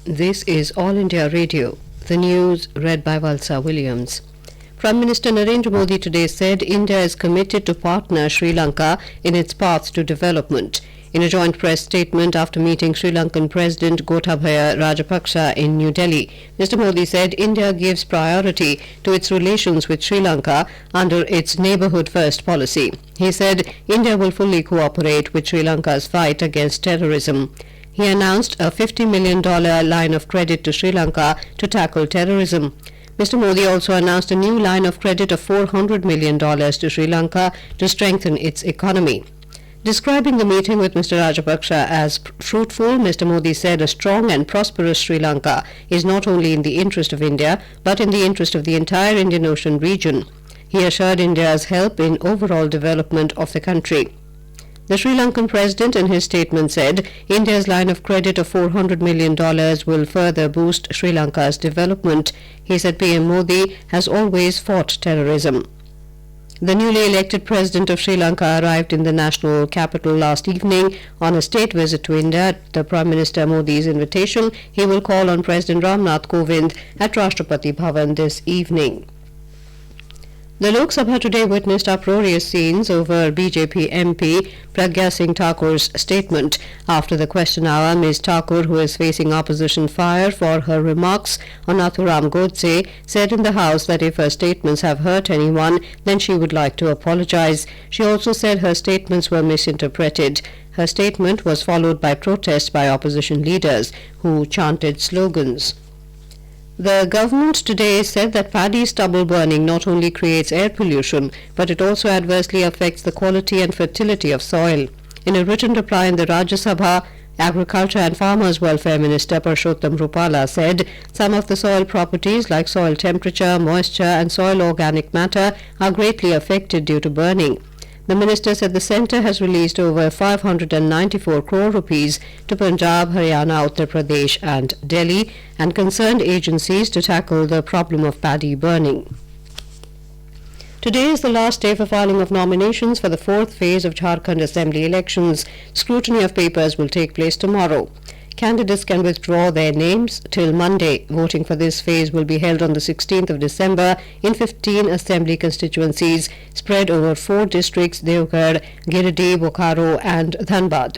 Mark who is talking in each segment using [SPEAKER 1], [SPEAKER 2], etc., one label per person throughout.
[SPEAKER 1] This is All India Radio. The news read by Valsa Williams. Prime Minister Narendra Modi today said India is committed to partner Sri Lanka in its path to development. In a joint press statement after meeting Sri Lankan President Gotabaya Rajapaksa in New Delhi, Mr. Modi said India gives priority to its relations with Sri Lanka under its Neighbourhood First policy. He said India will fully cooperate with Sri Lanka's fight against terrorism. He announced a $50 million line of credit to Sri Lanka to tackle terrorism. Mr. Modi also announced a new line of credit of $400 million to Sri Lanka to strengthen its economy. Describing the meeting with Mr. Rajapaksa as fruitful, Mr. Modi said a strong and prosperous Sri Lanka is not only in the interest of India, but in the interest of the entire Indian Ocean region. He assured India's help in overall development of the country. The Sri Lankan president in his statement said India's line of credit of $400 million will further boost Sri Lanka's development. He said PM Modi has always fought terrorism. The newly elected president of Sri Lanka arrived in the national capital last evening on a state visit to India. At the Prime Minister Modi's invitation, he will call on President Ramnath Kovind at Rashtrapati Bhavan this evening. The Lok Sabha today witnessed uproarious scenes over BJP MP Pragya Singh Thakur's statement. After the question hour, Ms. Thakur, who is facing opposition fire for her remarks on Nathuram Godse, said in the House that if her statements have hurt anyone, then she would like to apologize. She also said her statements were misinterpreted. Her statement was followed by protests by opposition leaders who chanted slogans. The government today said that paddy stubble burning not only creates air pollution, but it also adversely affects the quality and fertility of soil. In a written reply in the Rajya Sabha, Agriculture and Farmers Welfare Minister Purushottam Rupala said some of the soil properties like soil temperature, moisture and soil organic matter are greatly affected due to burning. The minister said the centre has released over 594 crore rupees to Punjab, Haryana, Uttar Pradesh and Delhi and concerned agencies to tackle the problem of paddy burning. Today is the last day for filing of nominations for the fourth phase of Jharkhand Assembly elections. Scrutiny of papers will take place tomorrow. Candidates can withdraw their names till Monday. Voting for this phase will be held on the 16th of December in 15 assembly constituencies spread over 4 districts: Devgarh, Giridih, Bokaro and Dhanbad.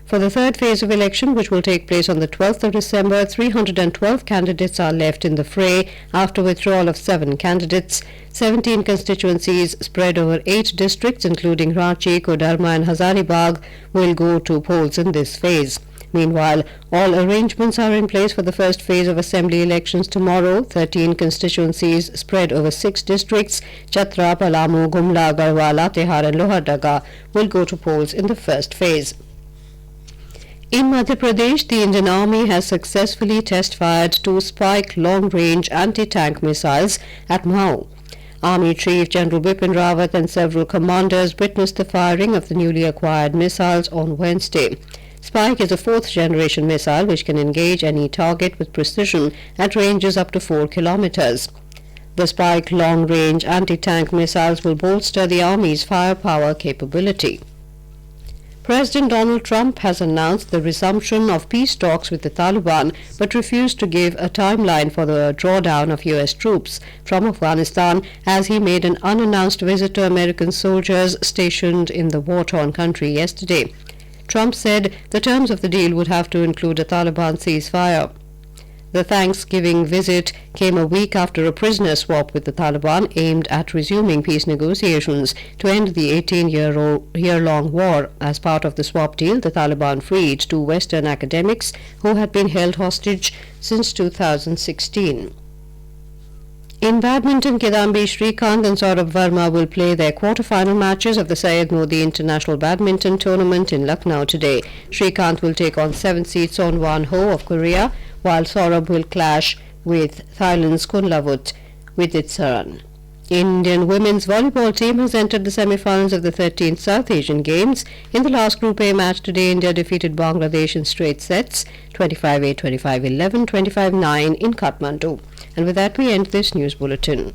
[SPEAKER 1] For the third phase of election, which will take place on the 12th of December, 312 candidates are left in the fray after withdrawal of 7 candidates. 17 constituencies spread over 8 districts including Ranchi, Kodarma and Hazaribagh will go to polls in this phase. Meanwhile, all arrangements are in place for the first phase of assembly elections tomorrow. 13 constituencies spread over 6 districts, Chatra, Palamu, Gumla, Garhwal, Tihar and Lohardaga will go to polls in the first phase. In Madhya Pradesh, the Indian Army has successfully test-fired 2 Spike long-range anti-tank missiles at Mao. Army Chief General Bipin Rawat and several commanders witnessed the firing of the newly acquired missiles on Wednesday. Spike is a 4th-generation missile which can engage any target with precision at ranges up to 4 kilometers. The Spike long-range anti-tank missiles will bolster the Army's firepower capability. President Donald Trump has announced the resumption of peace talks with the Taliban but refused to give a timeline for the drawdown of U.S. troops from Afghanistan as he made an unannounced visit to American soldiers stationed in the war-torn country yesterday. Trump said the terms of the deal would have to include a Taliban ceasefire. The Thanksgiving visit came a week after a prisoner swap with the Taliban aimed at resuming peace negotiations to end the 18-year-long war. As part of the swap deal, the Taliban freed 2 Western academics who had been held hostage since 2016. In badminton, Kidambi Srikanth and Saurabh Verma will play their quarter-final matches of the Syed Modi International Badminton Tournament in Lucknow today. Srikanth will take on 7th seed Son Wan Ho of Korea, while Saurabh will clash with Thailand's Kunlavut Widitsaran. Indian women's volleyball team has entered the semi-finals of the 13th South Asian Games. In the last Group A match today, India defeated Bangladesh in straight sets, 25-8, 25-11, 25-9 in Kathmandu. And with that, we end this news bulletin.